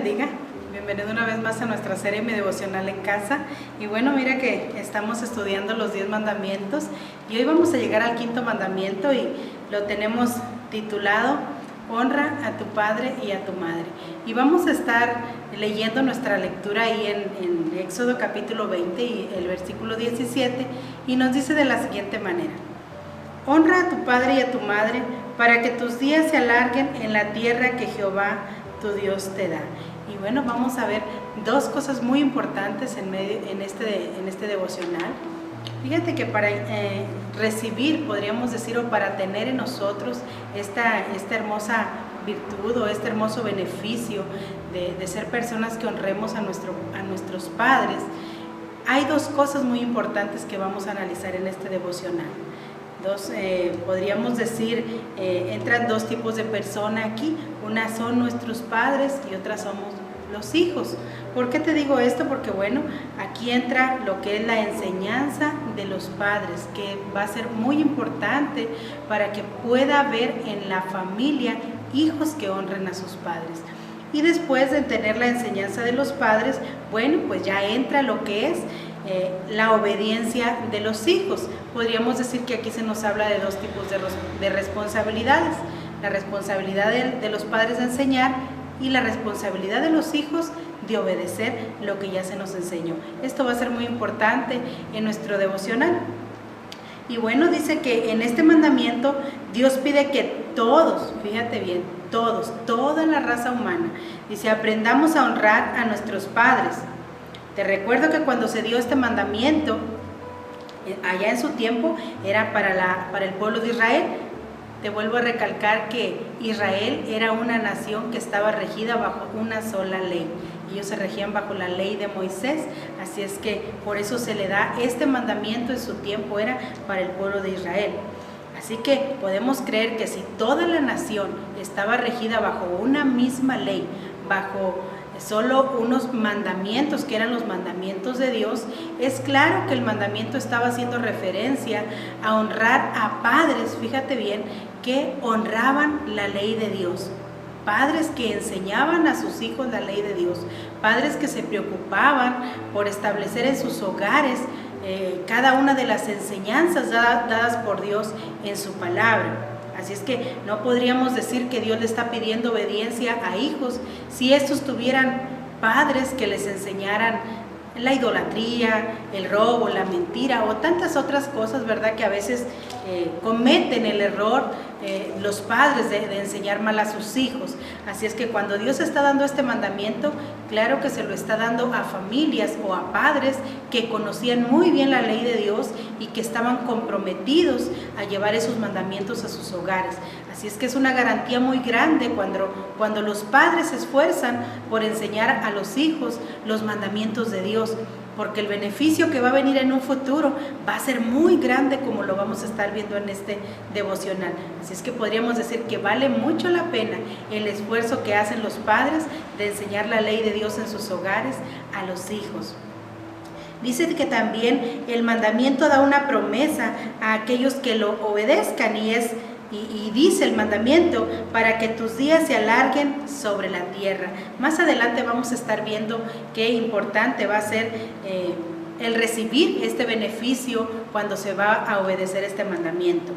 bendiga. Bienvenido una vez más a nuestra serie Mi Devocional en Casa. Y bueno, mira que estamos estudiando los 10 mandamientos y hoy vamos a llegar al quinto mandamiento y lo tenemos titulado Honra a tu padre y a tu madre. Y vamos a estar leyendo nuestra lectura ahí en Éxodo capítulo 20 y el versículo 17, y nos dice de la siguiente manera: Honra a tu padre y a tu madre para que tus días se alarguen en la tierra que Jehová tu Dios te da. Y bueno, vamos a ver dos cosas muy importantes en este devocional. Fíjate que para recibir, podríamos decir, o para tener en nosotros esta hermosa virtud o este hermoso beneficio de ser personas que honremos a nuestros padres, hay dos cosas muy importantes que vamos a analizar en este devocional. Podríamos decir, entran dos tipos de persona aquí. Una son nuestros padres y otra somos los hijos. ¿Por qué te digo esto? Porque bueno, aquí entra lo que es la enseñanza de los padres, que va a ser muy importante para que pueda haber en la familia hijos que honren a sus padres. Y después de tener la enseñanza de los padres, bueno, pues ya entra lo que es la obediencia de los hijos. Podríamos decir que aquí se nos habla de dos tipos de responsabilidades: la responsabilidad de los padres de enseñar y la responsabilidad de los hijos de obedecer lo que ya se nos enseñó. Esto va a ser muy importante en nuestro devocional. Y bueno, dice que en este mandamiento Dios pide que todos, fíjate bien, toda la raza humana, dice, aprendamos a honrar a nuestros padres. Te recuerdo que cuando se dio este mandamiento, allá en su tiempo, era para el pueblo de Israel. Te vuelvo a recalcar que Israel era una nación que estaba regida bajo una sola ley. Ellos se regían bajo la ley de Moisés, así es que por eso se le da este mandamiento. En su tiempo era para el pueblo de Israel. Así que podemos creer que si toda la nación estaba regida bajo una misma ley, bajo solo unos mandamientos que eran los mandamientos de Dios, es claro que el mandamiento estaba haciendo referencia a honrar a padres, fíjate bien, que honraban la ley de Dios, padres que enseñaban a sus hijos la ley de Dios, padres que se preocupaban por establecer en sus hogares cada una de las enseñanzas dadas por Dios en su palabra. Así es que no podríamos decir que Dios le está pidiendo obediencia a hijos si estos tuvieran padres que les enseñaran la idolatría, el robo, la mentira o tantas otras cosas, ¿verdad? Que a veces cometen el error los padres de enseñar mal a sus hijos. Así es que cuando Dios está dando este mandamiento, claro que se lo está dando a familias o a padres que conocían muy bien la ley de Dios y que estaban comprometidos a llevar esos mandamientos a sus hogares. Así es que es una garantía muy grande cuando los padres se esfuerzan por enseñar a los hijos los mandamientos de Dios, porque el beneficio que va a venir en un futuro va a ser muy grande, como lo vamos a estar viendo en este devocional. Así es que podríamos decir que vale mucho la pena el esfuerzo que hacen los padres de enseñar la ley de Dios en sus hogares a los hijos. Dice que también el mandamiento da una promesa a aquellos que lo obedezcan y dice el mandamiento para que tus días se alarguen sobre la tierra. Más adelante vamos a estar viendo qué importante va a ser el recibir este beneficio cuando se va a obedecer este mandamiento.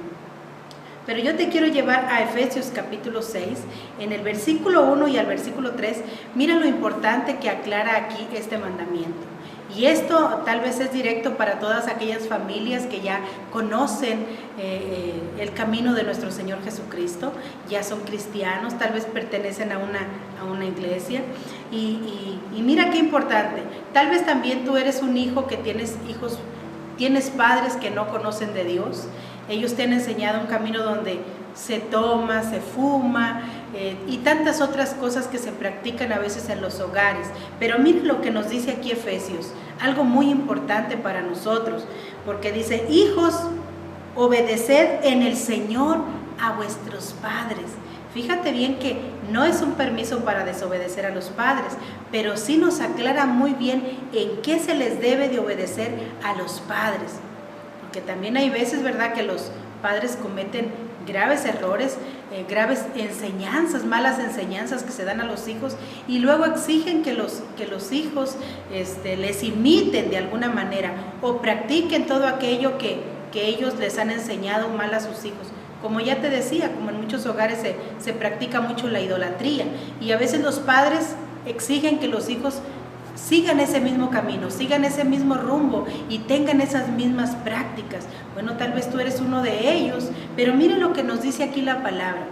Pero yo te quiero llevar a Efesios capítulo 6, en el versículo 1 y al versículo 3, mira lo importante que aclara aquí este mandamiento. Y esto tal vez es directo para todas aquellas familias que ya conocen el camino de nuestro Señor Jesucristo, ya son cristianos, tal vez pertenecen a una iglesia. Y mira qué importante, tal vez también tú eres un hijo que tienes padres que no conocen de Dios. Ellos te han enseñado un camino donde se toma, se fuma y tantas otras cosas que se practican a veces en los hogares. Pero miren lo que nos dice aquí Efesios, algo muy importante para nosotros, porque dice: hijos, obedeced en el Señor a vuestros padres. Fíjate bien que no es un permiso para desobedecer a los padres, pero sí nos aclara muy bien en qué se les debe de obedecer a los padres. Porque también hay veces, ¿verdad?, que los padres cometen graves errores graves enseñanzas, malas enseñanzas que se dan a los hijos, y luego exigen que los hijos les imiten de alguna manera o practiquen todo aquello que ellos les han enseñado mal a sus hijos. Como ya te decía, como en muchos hogares se practica mucho la idolatría, y a veces los padres exigen que los hijos sigan ese mismo camino, sigan ese mismo rumbo y tengan esas mismas prácticas. Bueno, tal vez tú eres uno de ellos, pero miren lo que nos dice aquí la palabra.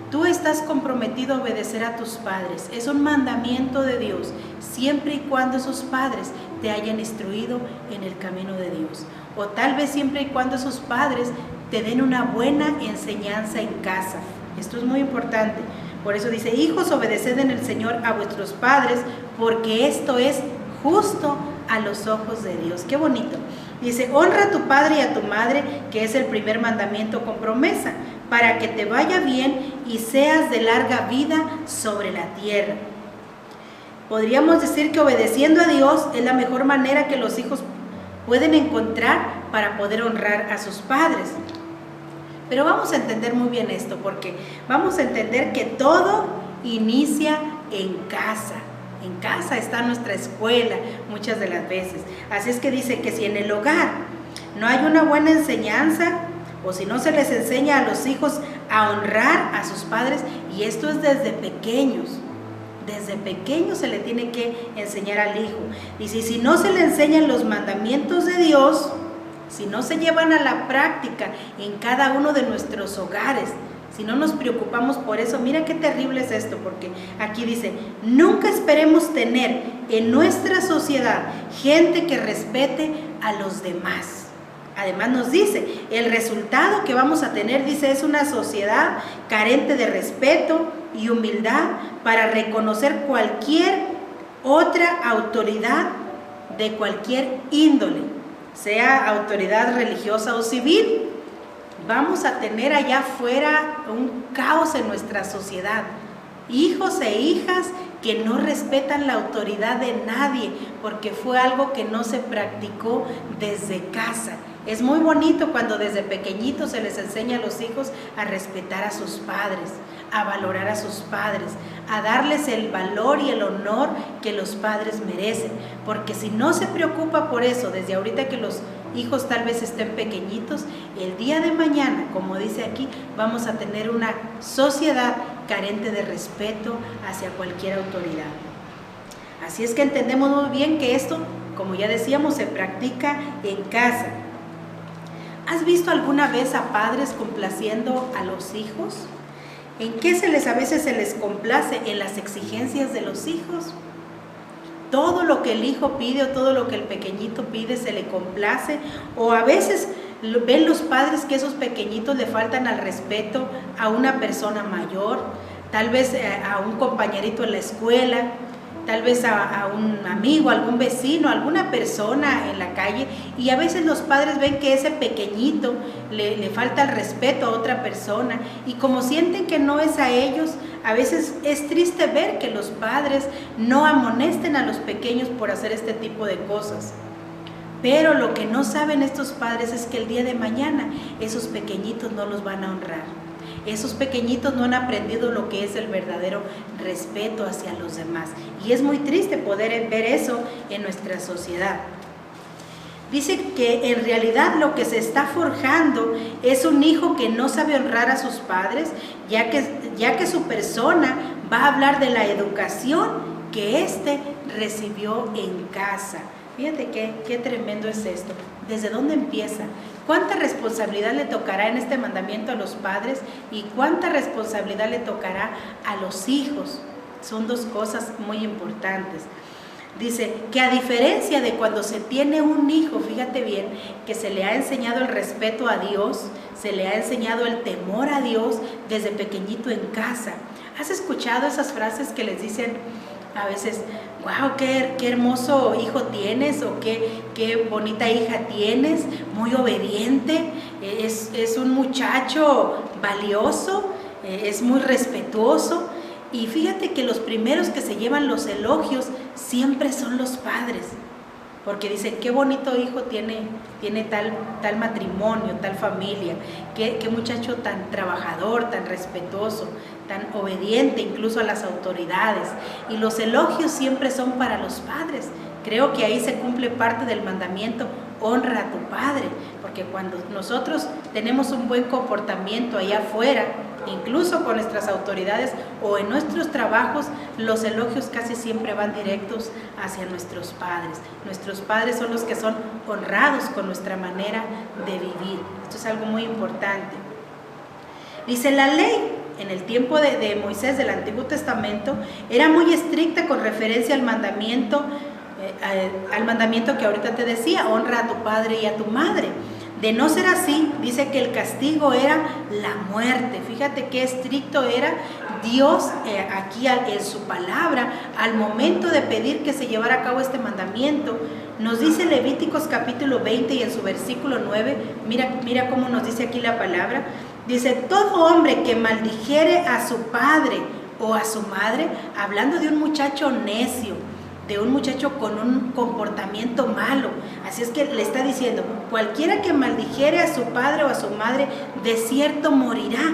Tú estás comprometido a obedecer a tus padres. Es un mandamiento de Dios, siempre y cuando esos padres te hayan instruido en el camino de Dios. O tal vez siempre y cuando esos padres te den una buena enseñanza en casa. Esto es muy importante. Por eso dice: hijos, obedeced en el Señor a vuestros padres, porque esto es justo a los ojos de Dios. Qué bonito. Dice: honra a tu padre y a tu madre, que es el primer mandamiento con promesa, para que te vaya bien y seas de larga vida sobre la tierra. Podríamos decir que obedeciendo a Dios es la mejor manera que los hijos pueden encontrar para poder honrar a sus padres. Pero vamos a entender muy bien esto, porque vamos a entender que todo inicia en casa. En casa está nuestra escuela muchas de las veces. Así es que dice que si en el hogar no hay una buena enseñanza, o si no se les enseña a los hijos a honrar a sus padres, y esto es desde pequeños se le tiene que enseñar al hijo. Y si no se le enseñan los mandamientos de Dios, si no se llevan a la práctica en cada uno de nuestros hogares, si no nos preocupamos por eso, mira qué terrible es esto, porque aquí dice: nunca esperemos tener en nuestra sociedad gente que respete a los demás. Además nos dice, el resultado que vamos a tener, dice, es una sociedad carente de respeto y humildad para reconocer cualquier otra autoridad de cualquier índole, sea autoridad religiosa o civil. Vamos a tener allá afuera un caos en nuestra sociedad. Hijos e hijas que no respetan la autoridad de nadie, porque fue algo que no se practicó desde casa. Es muy bonito cuando desde pequeñitos se les enseña a los hijos a respetar a sus padres, a valorar a sus padres, a darles el valor y el honor que los padres merecen. Porque si no se preocupa por eso desde ahorita que los hijos tal vez estén pequeñitos, el día de mañana, como dice aquí, vamos a tener una sociedad carente de respeto hacia cualquier autoridad. Así es que entendemos muy bien que esto, como ya decíamos, se practica en casa. ¿Has visto alguna vez a padres complaciendo a los hijos? ¿En qué a veces se les complace? En las exigencias de los hijos. Todo lo que el hijo pide o todo lo que el pequeñito pide se le complace, o a veces ven los padres que esos pequeñitos le faltan al respeto a una persona mayor, tal vez a un compañerito en la escuela, tal vez a un amigo, a algún vecino, a alguna persona en la calle, y a veces los padres ven que ese pequeñito le falta el respeto a otra persona, y como sienten que no es a ellos, a veces es triste ver que los padres no amonesten a los pequeños por hacer este tipo de cosas. Pero lo que no saben estos padres es que el día de mañana esos pequeñitos no los van a honrar. Esos pequeñitos no han aprendido lo que es el verdadero respeto hacia los demás. Y es muy triste poder ver eso en nuestra sociedad. Dice que en realidad lo que se está forjando es un hijo que no sabe honrar a sus padres, ya que su persona va a hablar de la educación que éste recibió en casa. Fíjate qué tremendo es esto. ¿Desde dónde empieza? ¿Cuánta responsabilidad le tocará en este mandamiento a los padres y cuánta responsabilidad le tocará a los hijos? Son dos cosas muy importantes. Dice que a diferencia de cuando se tiene un hijo, fíjate bien, que se le ha enseñado el respeto a Dios, se le ha enseñado el temor a Dios desde pequeñito en casa. ¿Has escuchado esas frases que les dicen a veces: wow, qué hermoso hijo tienes, o qué bonita hija tienes, muy obediente, es un muchacho valioso, es muy respetuoso? Y fíjate que los primeros que se llevan los elogios siempre son los padres. porque dicen, qué bonito hijo tiene tal matrimonio, tal familia, qué muchacho tan trabajador, tan respetuoso, tan obediente incluso a las autoridades. Y los elogios siempre son para los padres. Creo que ahí se cumple parte del mandamiento, honra a tu padre, porque cuando nosotros tenemos un buen comportamiento allá afuera, incluso con nuestras autoridades o en nuestros trabajos, los elogios casi siempre van directos hacia nuestros padres. Nuestros padres son los que son honrados con nuestra manera de vivir. Esto es algo muy importante. Dice, la ley en el tiempo de Moisés del Antiguo Testamento era muy estricta con referencia al mandamiento que ahorita te decía, honra a tu padre y a tu madre. De no ser así, dice que el castigo era la muerte. Fíjate qué estricto era Dios aquí en su palabra al momento de pedir que se llevara a cabo este mandamiento. Nos dice Levíticos capítulo 20 y en su versículo 9, mira cómo nos dice aquí la palabra. Dice, todo hombre que maldijere a su padre o a su madre, hablando de un muchacho necio, de un muchacho con un comportamiento malo. Así es que le está diciendo, cualquiera que maldijere a su padre o a su madre, de cierto morirá.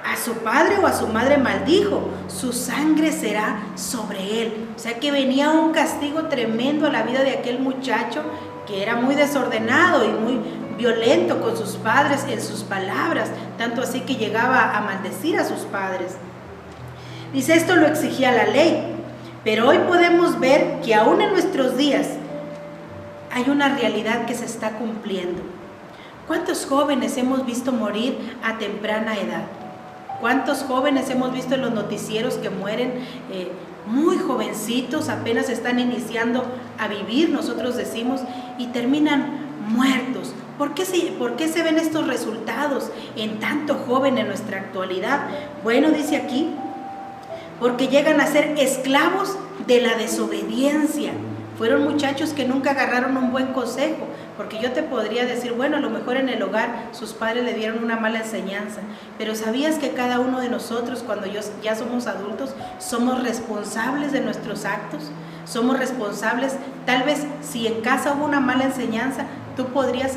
A su padre o a su madre maldijo, su sangre será sobre él. O sea que venía un castigo tremendo a la vida de aquel muchacho que era muy desordenado y muy violento con sus padres en sus palabras, tanto así que llegaba a maldecir a sus padres. Dice, esto lo exigía la ley. Pero hoy podemos ver que aún en nuestros días hay una realidad que se está cumpliendo. ¿Cuántos jóvenes hemos visto morir a temprana edad? ¿Cuántos jóvenes hemos visto en los noticieros que mueren muy jovencitos, apenas están iniciando a vivir, nosotros decimos, y terminan muertos? ¿Por qué se ven estos resultados en tanto joven en nuestra actualidad? Bueno, dice aquí, porque llegan a ser esclavos de la desobediencia. Fueron muchachos que nunca agarraron un buen consejo, porque yo te podría decir, bueno, a lo mejor en el hogar sus padres le dieron una mala enseñanza, pero ¿sabías que cada uno de nosotros, cuando ya somos adultos, somos responsables de nuestros actos? Somos responsables, tal vez si en casa hubo una mala enseñanza, tú podrías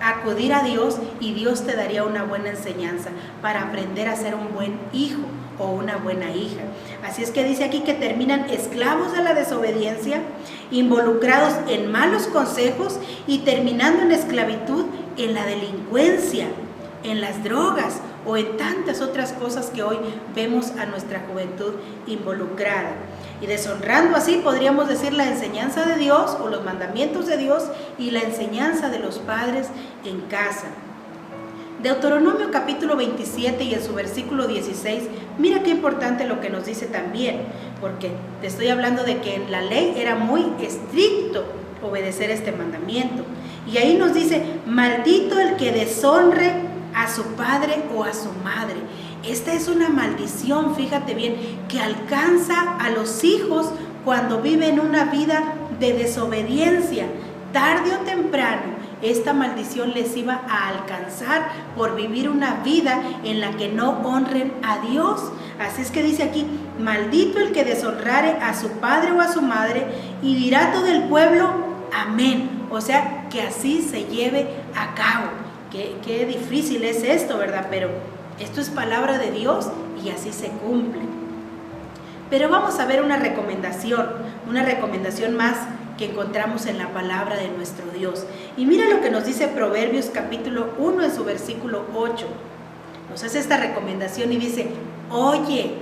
acudir a Dios y Dios te daría una buena enseñanza para aprender a ser un buen hijo o una buena hija. Así es que dice aquí que terminan esclavos de la desobediencia, involucrados en malos consejos y terminando en esclavitud en la delincuencia, en las drogas o en tantas otras cosas que hoy vemos a nuestra juventud involucrada. Y deshonrando así, podríamos decir, la enseñanza de Dios o los mandamientos de Dios y la enseñanza de los padres en casa. Deuteronomio capítulo 27 y en su versículo 16, mira qué importante lo que nos dice también, porque te estoy hablando de que en la ley era muy estricto obedecer este mandamiento. Y ahí nos dice, maldito el que deshonre a su padre o a su madre. Esta es una maldición, fíjate bien, que alcanza a los hijos cuando viven una vida de desobediencia. Tarde o temprano, esta maldición les iba a alcanzar por vivir una vida en la que no honren a Dios. Así es que dice aquí, maldito el que deshonrare a su padre o a su madre, y dirá todo el pueblo, amén. O sea, que así se lleve a cabo. Qué difícil es esto, ¿verdad? Pero esto es palabra de Dios y así se cumple. Pero vamos a ver una recomendación más que encontramos en la palabra de nuestro Dios. Y mira lo que nos dice Proverbios capítulo 1 en su versículo 8. Nos hace esta recomendación y dice, oye,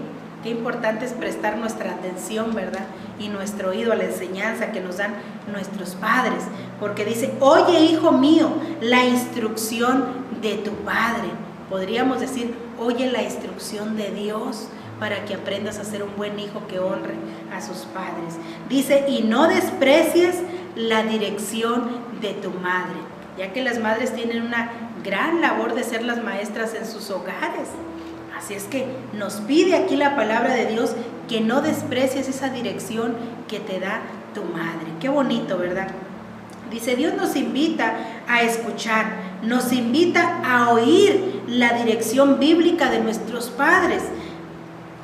qué importante es prestar nuestra atención, ¿verdad? Y nuestro oído a la enseñanza que nos dan nuestros padres. Porque dice, oye, hijo mío, la instrucción de tu padre. Podríamos decir, oye la instrucción de Dios, para que aprendas a ser un buen hijo que honre a sus padres. Dice, y no desprecies la dirección de tu madre, ya que las madres tienen una gran labor de ser las maestras en sus hogares. Así es que nos pide aquí la palabra de Dios que no desprecies esa dirección que te da tu madre. Qué bonito, ¿verdad? Dice, Dios nos invita a escuchar, nos invita a oír la dirección bíblica de nuestros padres.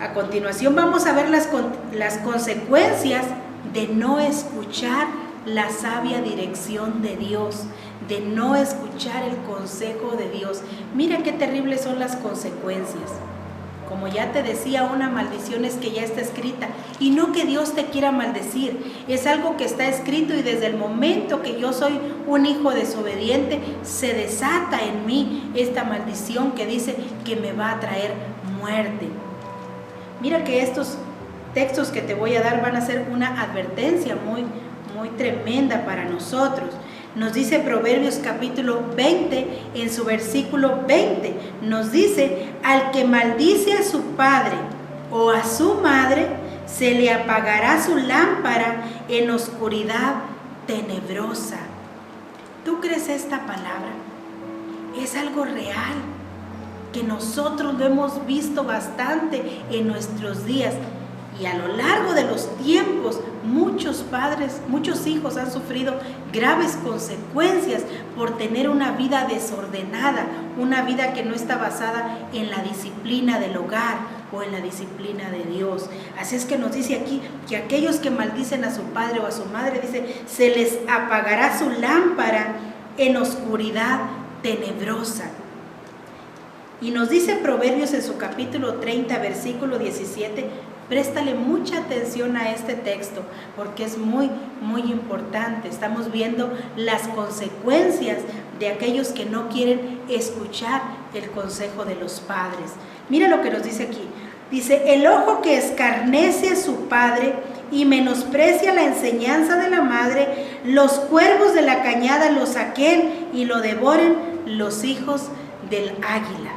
A continuación vamos a ver las consecuencias de no escuchar la sabia dirección de Dios, de no escuchar el consejo de Dios. Mira qué terribles son las consecuencias. Como ya te decía, una maldición es que ya está escrita, y no que Dios te quiera maldecir, es algo que está escrito, y desde el momento que yo soy un hijo desobediente, se desata en mí esta maldición que dice que me va a traer muerte. Mira que estos textos que te voy a dar van a ser una advertencia muy tremenda para nosotros. Nos dice Proverbios capítulo 20, en su versículo 20, nos dice: al que maldice a su padre o a su madre, se le apagará su lámpara en oscuridad tenebrosa. ¿Tú crees esta palabra? Es algo real, que nosotros lo hemos visto bastante en nuestros días. Y a lo largo de los tiempos, muchos padres, muchos hijos han sufrido graves consecuencias por tener una vida desordenada, una vida que no está basada en la disciplina del hogar o en la disciplina de Dios. Así es que nos dice aquí que aquellos que maldicen a su padre o a su madre, dice, se les apagará su lámpara en oscuridad tenebrosa. Y nos dice Proverbios en su capítulo 30, versículo 17, préstale mucha atención a este texto, porque es muy importante. Estamos viendo las consecuencias de aquellos que no quieren escuchar el consejo de los padres. Mira lo que nos dice aquí. Dice: el ojo que escarnece a su padre y menosprecia la enseñanza de la madre, los cuervos de la cañada lo saquen y lo devoren los hijos del águila.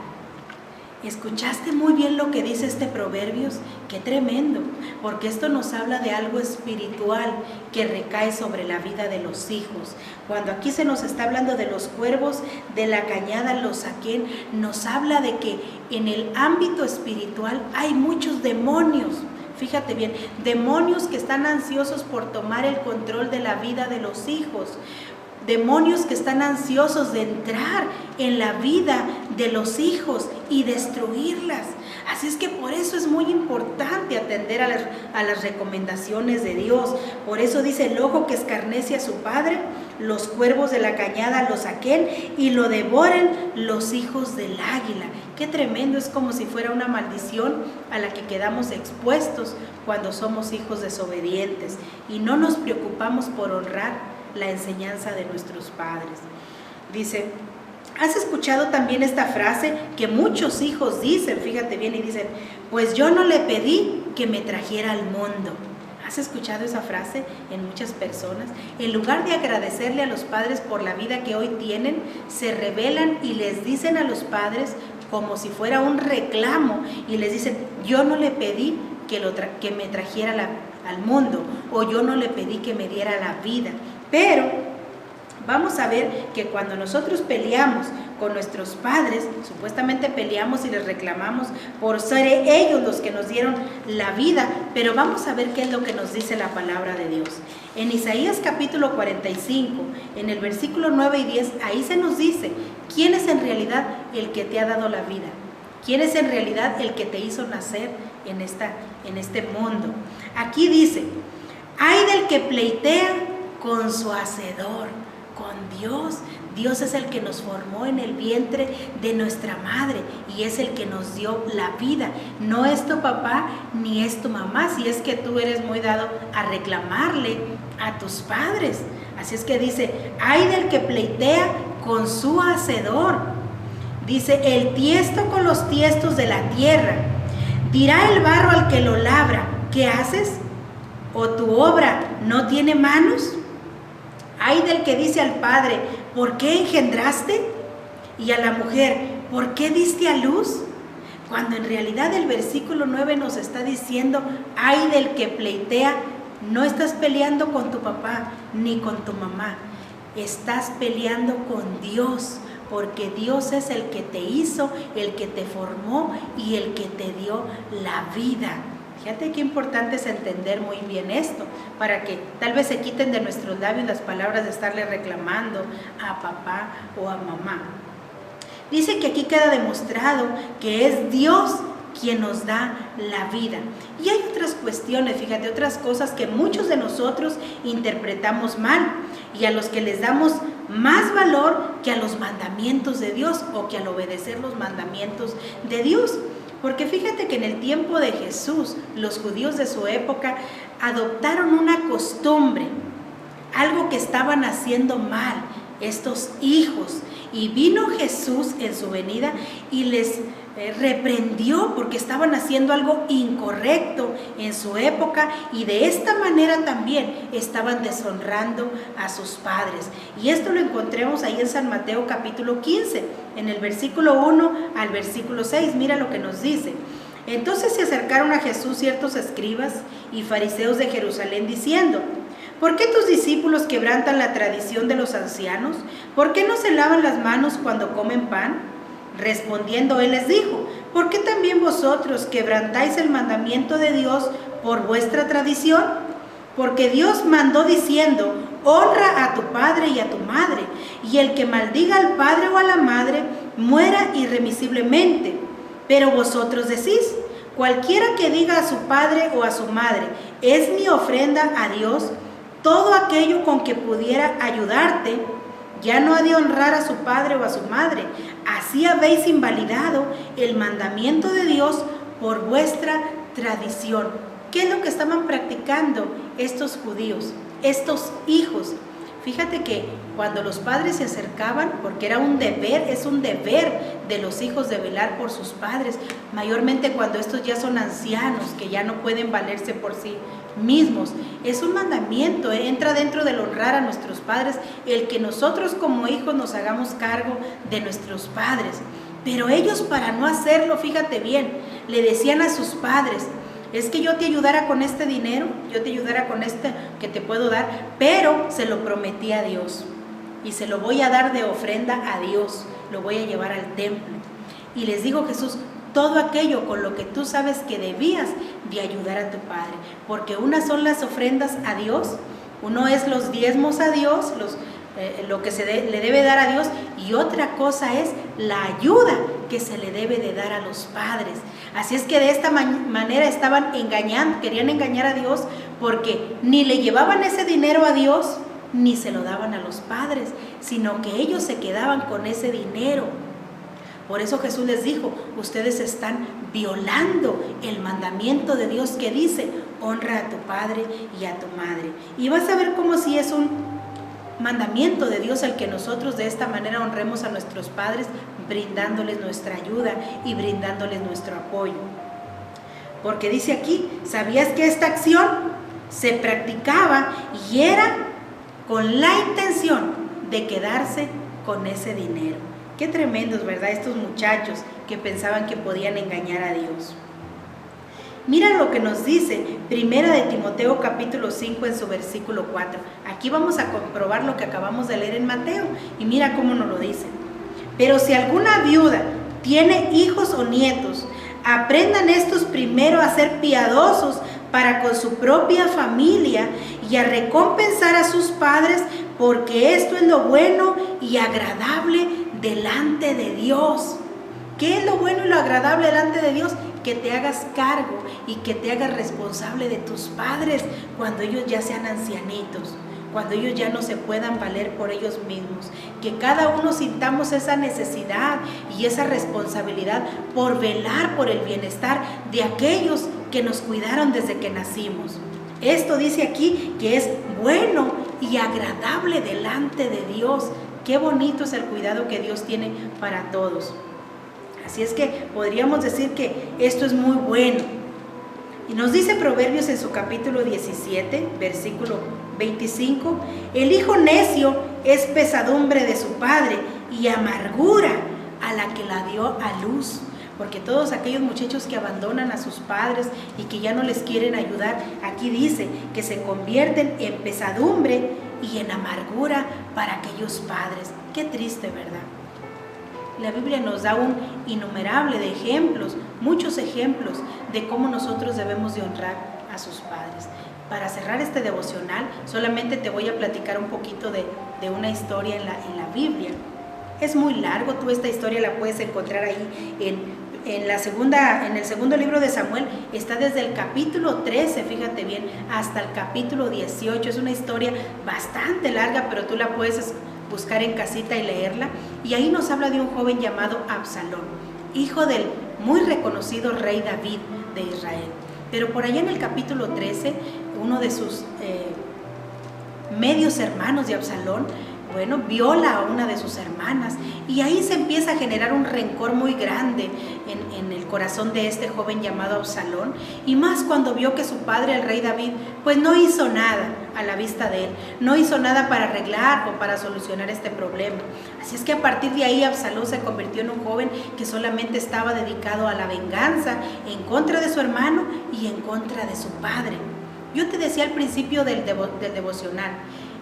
¿Escuchaste muy bien lo que dice este Proverbios? ¡Qué tremendo! Porque esto nos habla de algo espiritual que recae sobre la vida de los hijos. Cuando aquí se nos está hablando de los cuervos de la cañada, los saquen, nos habla de que en el ámbito espiritual hay muchos demonios. Fíjate bien, demonios que están ansiosos por tomar el control de la vida de los hijos. Demonios que están ansiosos de entrar en la vida de los hijos y destruirlas. Así es que por eso es muy importante atender a las recomendaciones de Dios. Por eso dice: el ojo que escarnece a su padre, los cuervos de la cañada lo saquen y lo devoren los hijos del águila. Qué tremendo, es como si fuera una maldición a la que quedamos expuestos cuando somos hijos desobedientes y no nos preocupamos por honrar la enseñanza de nuestros padres. Dice: ¿has escuchado también esta frase que muchos hijos dicen? Fíjate bien, y dicen: pues yo no le pedí que me trajera al mundo. ¿Has escuchado esa frase en muchas personas? En lugar de agradecerle a los padres por la vida que hoy tienen, se rebelan y les dicen a los padres como si fuera un reclamo, y les dicen: yo no le pedí que me trajera al mundo, o yo no le pedí que me diera la vida. Pero vamos a ver que cuando nosotros peleamos con nuestros padres, supuestamente peleamos y les reclamamos por ser ellos los que nos dieron la vida, pero vamos a ver qué es lo que nos dice la palabra de Dios. En Isaías capítulo 45, en el versículo 9 y 10, ahí se nos dice quién es en realidad el que te ha dado la vida, quién es en realidad el que te hizo nacer en este mundo. Aquí dice: ay del que pleitea con su hacedor, con Dios. Dios es el que nos formó en el vientre de nuestra madre y es el que nos dio la vida. No es tu papá ni es tu mamá, si es que tú eres muy dado a reclamarle a tus padres. Así es que dice: ay del que pleitea con su hacedor. Dice: el tiesto con los tiestos de la tierra. Dirá el barro al que lo labra: ¿qué haces? ¿O tu obra no tiene manos? Ay del que dice al padre: ¿por qué engendraste? Y a la mujer: ¿por qué diste a luz? Cuando en realidad el versículo 9 nos está diciendo: ay del que pleitea. No estás peleando con tu papá ni con tu mamá, estás peleando con Dios, porque Dios es el que te hizo, el que te formó y el que te dio la vida. Fíjate qué importante es entender muy bien esto, para que tal vez se quiten de nuestros labios las palabras de estarle reclamando a papá o a mamá. Dice que aquí queda demostrado que es Dios quien nos da la vida. Y hay otras cuestiones, fíjate, otras cosas que muchos de nosotros interpretamos mal y a los que les damos más valor que a los mandamientos de Dios o que al obedecer los mandamientos de Dios. Porque fíjate que en el tiempo de Jesús, los judíos de su época adoptaron una costumbre, algo que estaban haciendo mal estos hijos. Y vino Jesús en su venida y les reprendió porque estaban haciendo algo incorrecto en su época y de esta manera también estaban deshonrando a sus padres. Y esto lo encontramos ahí en San Mateo capítulo 15, en el versículo 1 al versículo 6. Mira lo que nos dice. Entonces se acercaron a Jesús ciertos escribas y fariseos de Jerusalén diciendo: ¿por qué tus discípulos quebrantan la tradición de los ancianos? ¿Por qué no se lavan las manos cuando comen pan? Respondiendo él les dijo: ¿por qué también vosotros quebrantáis el mandamiento de Dios por vuestra tradición? Porque Dios mandó diciendo: honra a tu padre y a tu madre, y el que maldiga al padre o a la madre muera irremisiblemente. Pero vosotros decís: cualquiera que diga a su padre o a su madre, es mi ofrenda a Dios, todo aquello con que pudiera ayudarte, ya no ha de honrar a su padre o a su madre. Así habéis invalidado el mandamiento de Dios por vuestra tradición. ¿Qué es lo que estaban practicando estos judíos, estos hijos? Fíjate que cuando los padres se acercaban, porque era un deber, es un deber de los hijos de velar por sus padres, mayormente cuando estos ya son ancianos, que ya no pueden valerse por sí mismos. Es un mandamiento, entra dentro del honrar a nuestros padres, el que nosotros como hijos nos hagamos cargo de nuestros padres. Pero ellos, para no hacerlo, fíjate bien, le decían a sus padres: es que yo te ayudara con este dinero, yo te ayudara con este que te puedo dar, pero se lo prometí a Dios y se lo voy a dar de ofrenda a Dios, lo voy a llevar al templo. Y les dijo Jesús: todo aquello con lo que tú sabes que debías de ayudar a tu padre, porque unas son las ofrendas a Dios, uno es los diezmos a Dios, lo que le debe dar a Dios, y otra cosa es la ayuda que se le debe de dar a los padres. Así es que de esta manera estaban engañando, querían engañar a Dios, porque ni le llevaban ese dinero a Dios, ni se lo daban a los padres, sino que ellos se quedaban con ese dinero. Por eso Jesús les dijo: ustedes están violando el mandamiento de Dios que dice: honra a tu padre y a tu madre. Y vas a ver cómo si es un mandamiento de Dios el que nosotros de esta manera honremos a nuestros padres, brindándoles nuestra ayuda y brindándoles nuestro apoyo. Porque dice aquí: ¿sabías que esta acción se practicaba y era con la intención de quedarse con ese dinero? Qué tremendos, ¿verdad? Estos muchachos que pensaban que podían engañar a Dios. Mira lo que nos dice Primera de Timoteo capítulo 5 en su versículo 4. Aquí vamos a comprobar lo que acabamos de leer en Mateo y mira cómo nos lo dice. Pero si alguna viuda tiene hijos o nietos, aprendan estos primero a ser piadosos para con su propia familia y a recompensar a sus padres, porque esto es lo bueno y agradable delante de Dios. ¿Qué es lo bueno y lo agradable delante de Dios? Que te hagas cargo y que te hagas responsable de tus padres cuando ellos ya sean ancianitos, cuando ellos ya no se puedan valer por ellos mismos. Que cada uno sintamos esa necesidad y esa responsabilidad por velar por el bienestar de aquellos que nos cuidaron desde que nacimos. Esto dice aquí que es bueno y agradable delante de Dios. Qué bonito es el cuidado que Dios tiene para todos. Así es que podríamos decir que esto es muy bueno. Y nos dice Proverbios en su capítulo 17, versículo 25, el hijo necio es pesadumbre de su padre y amargura a la que la dio a luz. Porque todos aquellos muchachos que abandonan a sus padres y que ya no les quieren ayudar, aquí dice que se convierten en pesadumbre y en amargura para aquellos padres. Qué triste, ¿verdad? La Biblia nos da un innumerable de ejemplos, muchos ejemplos de cómo nosotros debemos de honrar a sus padres. Para cerrar este devocional, solamente te voy a platicar un poquito de una historia en la Biblia. Es muy largo, tú esta historia la puedes encontrar ahí en el segundo libro de Samuel está desde el capítulo 13, fíjate bien, hasta el capítulo 18. Es una historia bastante larga, pero tú la puedes buscar en casita y leerla. Y ahí nos habla de un joven llamado Absalón, hijo del muy reconocido rey David de Israel. Pero por allá en el capítulo 13, uno de sus medios hermanos de Absalón, bueno, viola a una de sus hermanas, y ahí se empieza a generar un rencor muy grande en el corazón de este joven llamado Absalón, y más cuando vio que su padre, el rey David, pues no hizo nada a la vista de él, no hizo nada para arreglar o para solucionar este problema. Así es que a partir de ahí Absalón se convirtió en un joven que solamente estaba dedicado a la venganza en contra de su hermano y en contra de su padre. Yo te decía al principio del devocional,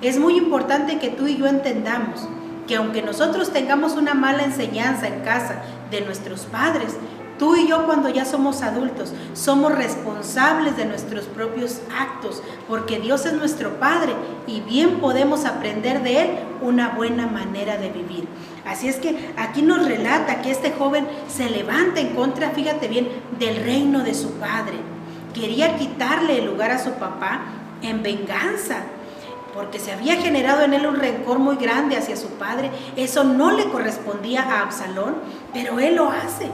es muy importante que tú y yo entendamos que aunque nosotros tengamos una mala enseñanza en casa de nuestros padres, tú y yo cuando ya somos adultos somos responsables de nuestros propios actos, porque Dios es nuestro Padre y bien podemos aprender de Él una buena manera de vivir. Así es que aquí nos relata que este joven se levanta en contra, fíjate bien, del reino de su padre. Quería quitarle el lugar a su papá en venganza, porque se había generado en él un rencor muy grande hacia su padre. Eso no le correspondía a Absalón, pero él lo hace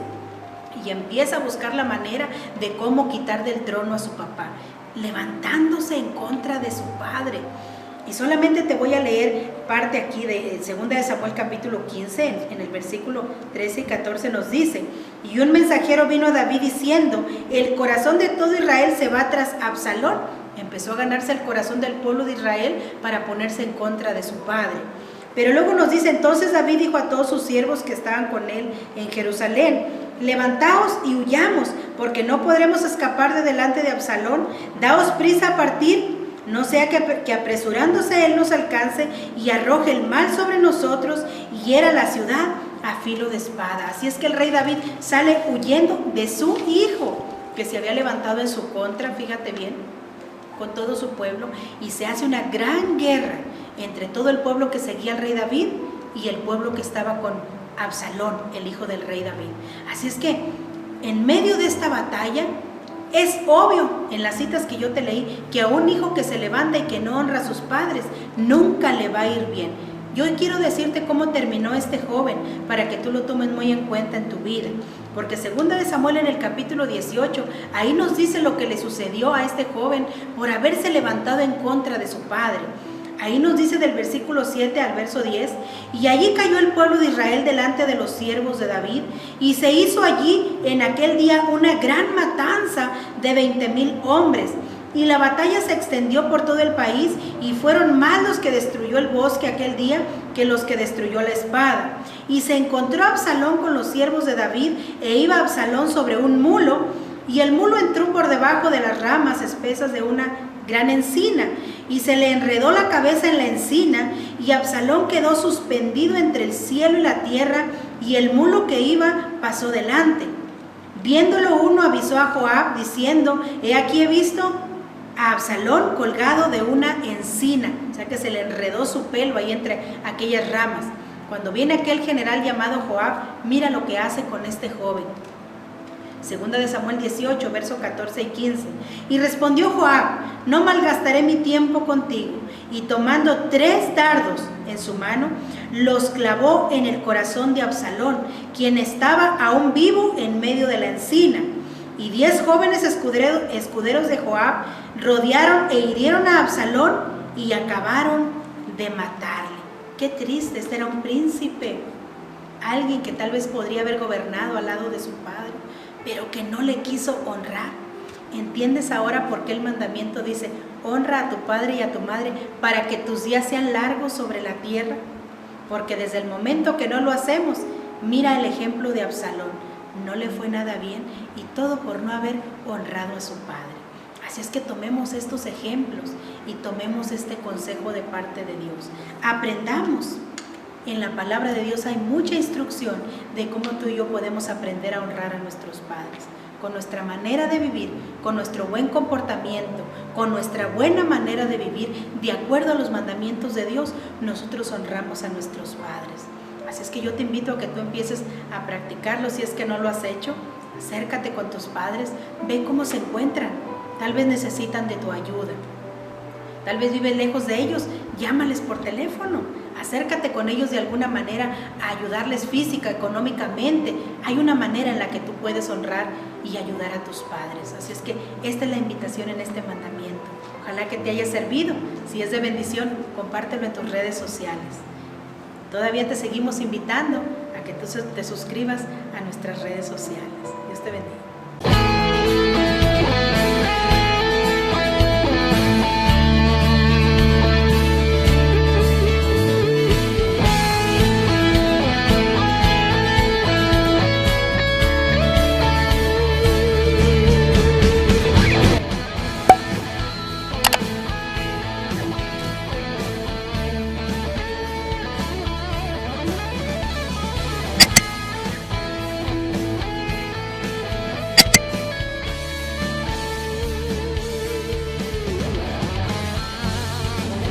y empieza a buscar la manera de cómo quitar del trono a su papá, levantándose en contra de su padre. Y solamente te voy a leer parte aquí de 2 de Samuel capítulo 15, en el versículo 13 y 14 nos dice: y un mensajero vino a David diciendo, el corazón de todo Israel se va tras Absalón. Empezó a ganarse el corazón del pueblo de Israel para ponerse en contra de su padre. Pero luego nos dice, entonces David dijo a todos sus siervos que estaban con él en Jerusalén, levantaos y huyamos, porque no podremos escapar de delante de Absalón. Daos prisa a partir, no sea que apresurándose él nos alcance y arroje el mal sobre nosotros y hiera la ciudad a filo de espada. Así es que el rey David sale huyendo de su hijo, que se había levantado en su contra, fíjate bien, con todo su pueblo, y se hace una gran guerra entre todo el pueblo que seguía al rey David y el pueblo que estaba con Absalón, el hijo del rey David. Así es que en medio de esta batalla es obvio en las citas que yo te leí que a un hijo que se levanta y que no honra a sus padres nunca le va a ir bien. Yo quiero decirte cómo terminó este joven para que tú lo tomes muy en cuenta en tu vida, porque 2 de Samuel en el capítulo 18, ahí nos dice lo que le sucedió a este joven por haberse levantado en contra de su padre. Ahí nos dice del versículo 7 al verso 10, y allí cayó el pueblo de Israel delante de los siervos de David, y se hizo allí en aquel día una gran matanza de 20,000 hombres. Y la batalla se extendió por todo el país, y fueron más los que destruyó el bosque aquel día que los que destruyó la espada. Y se encontró Absalón con los siervos de David, e iba Absalón sobre un mulo, y el mulo entró por debajo de las ramas espesas de una gran encina, y se le enredó la cabeza en la encina, y Absalón quedó suspendido entre el cielo y la tierra, y el mulo que iba pasó delante. Viéndolo uno avisó a Joab diciendo, he aquí he visto a Absalón colgado de una encina, o sea que se le enredó su pelo ahí entre aquellas ramas. Cuando viene aquel general llamado Joab, mira lo que hace con este joven. 2 de Samuel 18, versos 14 y 15. Y respondió Joab, no malgastaré mi tiempo contigo. Y tomando 3 dardos en su mano, los clavó en el corazón de Absalón, quien estaba aún vivo en medio de la encina. Y 10 jóvenes escuderos de Joab rodearon e hirieron a Absalón y acabaron de matarle. Qué triste, este era un príncipe, alguien que tal vez podría haber gobernado al lado de su padre, pero que no le quiso honrar. ¿Entiendes ahora por qué el mandamiento dice, honra a tu padre y a tu madre para que tus días sean largos sobre la tierra? Porque desde el momento que no lo hacemos, mira el ejemplo de Absalón. No le fue nada bien y todo por no haber honrado a su padre. Así es que tomemos estos ejemplos y tomemos este consejo de parte de Dios. Aprendamos. En la palabra de Dios hay mucha instrucción de cómo tú y yo podemos aprender a honrar a nuestros padres. Con nuestra manera de vivir, con nuestro buen comportamiento, con nuestra buena manera de vivir, de acuerdo a los mandamientos de Dios, nosotros honramos a nuestros padres. Así es que yo te invito a que tú empieces a practicarlo si es que no lo has hecho, acércate con tus padres, ve cómo se encuentran, tal vez necesitan de tu ayuda, tal vez vives lejos de ellos, llámales por teléfono, acércate con ellos de alguna manera a ayudarles física, económicamente. Hay una manera en la que tú puedes honrar y ayudar a tus padres. Así es que esta es la invitación en este mandamiento. Ojalá que te haya servido. Si es de bendición, compártelo en tus redes sociales. Todavía te seguimos invitando a que tú te suscribas a nuestras redes sociales. Dios te bendiga.